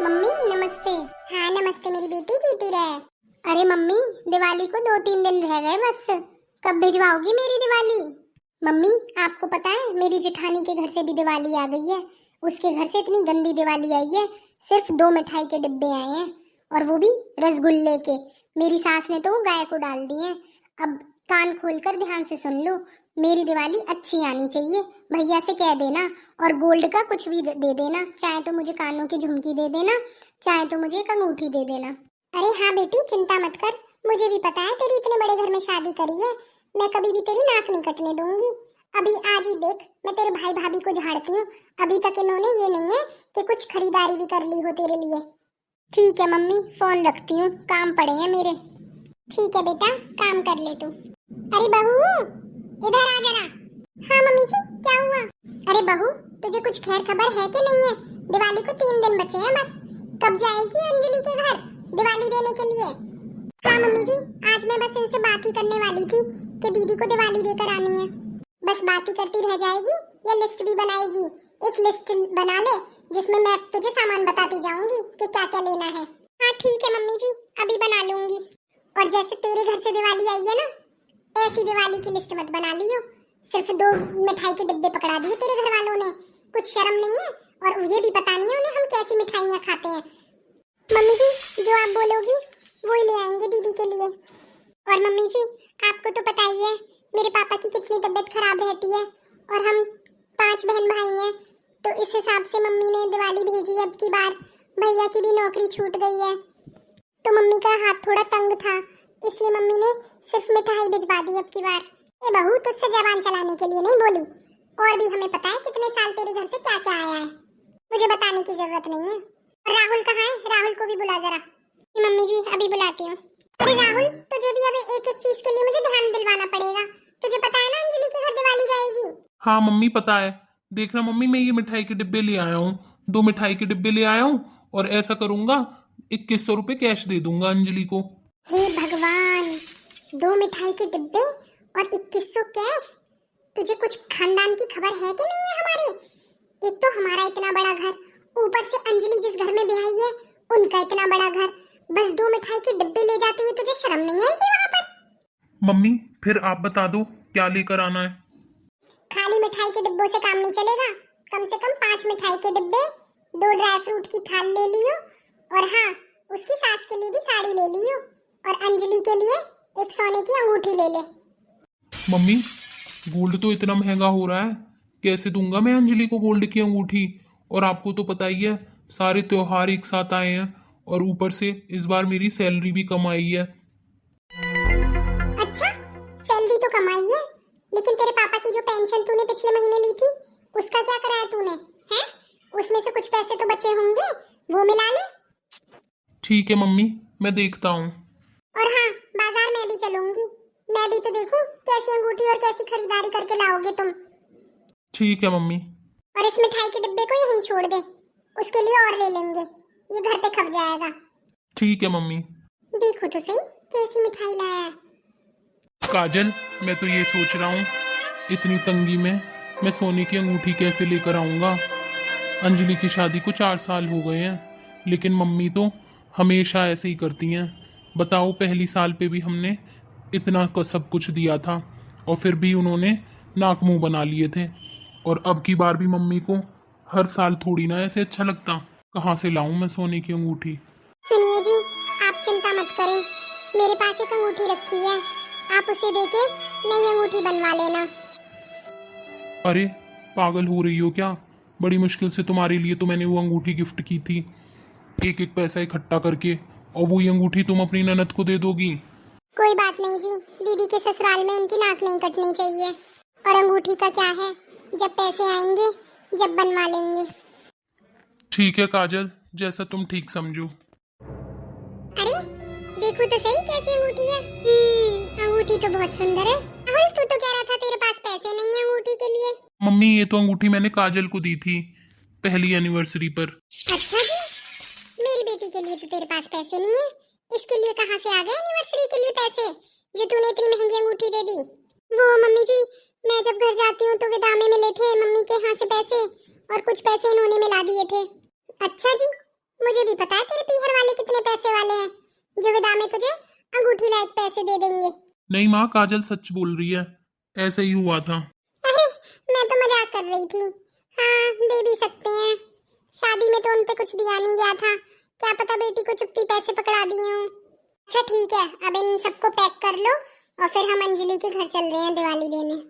Mummy नमस्ते। हाँ नमस्ते मेरी बेटी, जीती रहे। अरे मम्मी, दिवाली को 2-3 दिन रह गए बस, कब भिजवाओगी मेरी दिवाली? मम्मी आपको पता है मेरी जेठानी के घर से भी दिवाली आ गई है। उसके घर से इतनी गंदी दिवाली आई है, सिर्फ 2 मिठाई के डिब्बे आए हैं और वो भी रसगुल्ले के। मेरी सास ने तो वो गाय को डाल दिए हैं। अब कान खोलकर ध्यान से सुन लो, मेरी दिवाली अच्छी आनी चाहिए। भैया से कह देना और गोल्ड का कुछ भी दे देना, चाहे तो मुझे कानों की झुमकी दे देना, चाहे तो मुझे एक अंगूठी दे देना। अरे हाँ बेटी चिंता मत कर, मुझे भी पता है तेरी इतने बड़े घर में शादी करी है, मैं कभी भी तेरी नाक नहीं कटने दूंगी। अभी आज ही देख मैं तेरे भाई भाभी को झाड़ती हूँ, अभी तक इन्होंने ये नहीं है कि कुछ खरीदारी भी कर ली हो तेरे लिए। ठीक है मम्मी, फोन रखती हूँ, काम पड़े हैं मेरे। ठीक है बेटा, काम कर ले तू। अरे बहू इधर आ जरा। हाँ मम्मी जी क्या हुआ? अरे बहू तुझे कुछ खैर खबर है कि नहीं है? दिवाली को 3 दिन बचे हैं बस, कब जाएगी अंजलि के घर दिवाली देने के लिए? हाँ मम्मी जी, आज मैं बस इनसे बात ही करने वाली थी कि दीदी को दिवाली देकर आनी है। बस बात ही करती रह जाएगी या लिस्ट भी बनाएगी? एक लिस्ट बना ले जिसमें मैं तुझे सामान बताती जाऊंगी कि क्या क्या लेना है। हाँ ठीक है मम्मी जी, अभी बना लूंगी। और जैसे तेरे घर से दिवाली आई है ना, ऐसी दिवाली की लिस्ट मत बना लियो। सिर्फ 2 मिठाई के डिब्बे पकड़ा दिए तेरे घर वालों ने, कुछ शर्म नहीं है? और ये भी पता नहीं है उन्हें हम कैसी मिठाइयाँ खाते हैं। मम्मी जी जो आप बोलोगी वो ही ले आएंगे दीदी के लिए। और मम्मी जी आपको तो पता ही है मेरे पापा की कितनी तबीयत खराब रहती है, और हम 5 बहन भाई हैं, तो इस हिसाब से मम्मी ने दिवाली भेजी अब की बार। भैया की भी नौकरी छूट गई है, तो मम्मी का हाथ थोड़ा तंग था, इसलिए मम्मी ने सिर्फ मिठाई भिजवा दी अब की बार। ये बहू तुझसे जबान चलाने के लिए नहीं बोली, और भी हमें पता है कितने साल तेरे घर से क्या क्या आया है, मुझे बताने की जरूरत नहीं है। और राहुल कहाँ है? राहुल को भी बुला जरा। मम्मी जी अभी बुलाती हूँ। अरे राहुल तुझे भी अब एक एक चीज के लिए मुझे ध्यान दिलवाना पड़ेगा, तुझे पता है ना अंजलि के घर दिवाली जाएगी। हाँ मम्मी पता है। देखना मम्मी, मैं ये मिठाई के डिब्बे ले आया हूँ, 2 मिठाई के डिब्बे ले आया हूँ, और ऐसा करूंगा 2100 रुपए कैश दे दूंगा अंजलि को। हे भगवान, 2 मिठाई के डिब्बे और 2100 कैश? तुझे कुछ खानदान की खबर है कि नहीं है हमारे? एक तो हमारा इतना बड़ा घर, ऊपर से अंजलि जिस घर में ब्याही है उनका इतना बड़ा घर, बस 2 मिठाई के डिब्बे ले जाते हुए तुझे शर्म नहीं आएगी वहाँ पर? मम्मी फिर आप बता दो क्या लेकर आना है। खाली मिठाई के डिब्बों से काम नहीं चलेगा, कम से कम 5 मिठाई के डिब्बे, 2 ड्राई फ्रूट की थाल ले लियो, और हाँ उसकी सास के लिए भी साड़ी ले लियो, और अंजलि के लिए एक सोने की अंगूठी ले ले। मम्मी गोल्ड तो इतना महंगा हो रहा है, कैसे दूंगा मैं अंजलि को गोल्ड की अंगूठी? और आपको तो पता ही है सारे त्योहार एक साथ आए हैं, और ऊपर से इस बार मेरी सैलरी भी कम आई है। अच्छा सैलरी तो कमाई है, लेकिन तेरे पापा की जो पेंशन तूने पिछले महीने ली थी उसका क्या कराया तूने? हैं? उसमें से कुछ पैसे तो बचे होंगे, वो मिला ले। ठीक है मम्मी, मैं देखता हूँ। और हाँ बाजार में भी चलूंगी, मैं भी तो देखूं कैसी अंगूठी और कैसी खरीदारी करके लाओगे तुम। ठीक है मम्मी। और इस मिठाई के डिब्बे को यहीं छोड़ दे, उसके लिए और ले लेंगे, ये घर पे खप जाएगा। ठीक है मम्मी। देखो तो सही कैसी मिठाई लाया है। काजल मैं तो ये सोच रहा हूँ इतनी तंगी में मैं सोने की अंगूठी कैसे लेकर आऊँगा। अंजलि की शादी को 4 साल हो गए हैं, लेकिन मम्मी तो हमेशा ऐसे ही करती हैं। बताओ पहली साल पे भी हमने इतना सब कुछ दिया था, और फिर भी उन्होंने नाक मुंह बना लिए थे। और अब की बार भी मम्मी को हर साल थोड़ी ना ऐसे अच्छा लगता। कहाँ से लाऊं मैं सोने की अंगूठी? सुनिए जी आप चिंता मत करें, मेरे पास एक अंगूठी रखी है, आप उसे देके नई अंगूठी बनवा लेना। अरे पागल हो रही हो क्या? बड़ी मुश्किल से तुम्हारे लिए तो मैंने वो अंगूठी गिफ्ट की थी, एक एक पैसा इकट्ठा करके, और वही अंगूठी तुम अपनी ननद को दे दोगी? कोई बात नहीं जी, दीदी के ससुराल में उनकी नाक नहीं कटनी चाहिए, और अंगूठी का क्या है, जब पैसे आएंगे जब बनवा लेंगे। ठीक है काजल, जैसा तुम ठीक समझो। अरे देखो तो सही कैसी अंगूठी है। अंगूठी तो बहुत सुंदर है। राहुल तू तो कह रहा था तेरे पास पैसे नहीं है अंगूठी के लिए। मम्मी ये तो अंगूठी मैंने काजल को दी थी पहली एनिवर्सरी पर। अच्छा जी, मेरी बेटी के लिए तो तेरे पास पैसे नहीं है, इसके लिए कहाँ से आ गए एनिवर्सरी के लिए पैसे जो तूने इतनी महंगी अंगूठी दे दी? वो मम्मी जी मैं जब घर जाती हूँ तो विदा में मिले थे मम्मी के यहाँ से पैसे, और कुछ पैसे इन्होंने मिला दिए थे। अच्छा जी, मुझे भी पता है तेरे पीहर वाले कितने पैसे वाले हैं, जो विदा में तुझे अंगूठी लायक पैसे दे देंगे। नहीं माँ, काजल सच बोल रही है, ऐसे ही हुआ था। अरे मैं तो मजाक कर रही थी। हाँ दे भी सकते हैं, शादी में तो उन पे कुछ दिया नहीं गया था, क्या पता बेटी को चुप्पी पैसे पकड़ा दिए हों। अच्छा ठीक है, अब इन सबको पैक कर लो और फिर हम अंजलि के घर चल रहे हैं दिवाली देने।